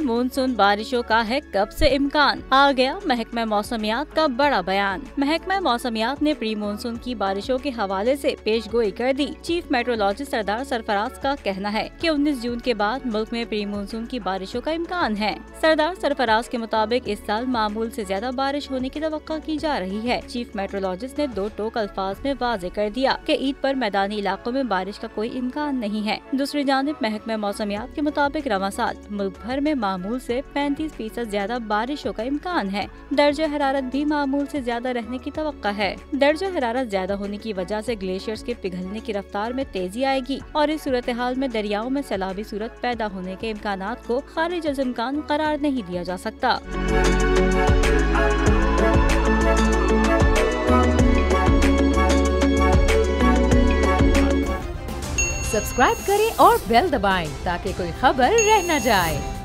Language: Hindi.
में मानसून बारिशों का है कब से इम्कान, आ गया महकमा मौसमियात का बड़ा बयान। महकमा मौसमियात ने प्री मानसून की बारिशों के हवाले से पेशगोई कर दी। चीफ मेट्रोलॉजिस्ट सरदार सरफराज का कहना है कि 19 जून के बाद मुल्क में प्री मानसून की बारिशों का इम्कान है। सरदार सरफराज के मुताबिक इस साल मामूल से ज्यादा बारिश होने की तवक्को की जा रही है। चीफ मेट्रोलॉजिस्ट ने दो टोक अल्फाज में वाज़ेह कर दिया कि ईद पर मैदानी इलाकों में बारिश का कोई इम्कान नहीं है। दूसरी जानिब महकमा मौसमियात के मुताबिक रवां साल मुल्क भर में मामूल से 35% ज्यादा बारिशों का इम्कान है। दर्जा हरारत भी मामूल से ज्यादा रहने की तवक्को है। दर्जा हरारत ज्यादा होने की वजह से ग्लेशियर्स के पिघलने की रफ्तार में तेजी आएगी और इस सूरत हाल में दरियाओं में सैलाबी सूरत पैदा होने के इम्कानात को खारिज अज़ इम्कान करार नहीं दिया जा सकता। सब्सक्राइब करें और बेल दबाएं ताकि कोई खबर रह न जाए।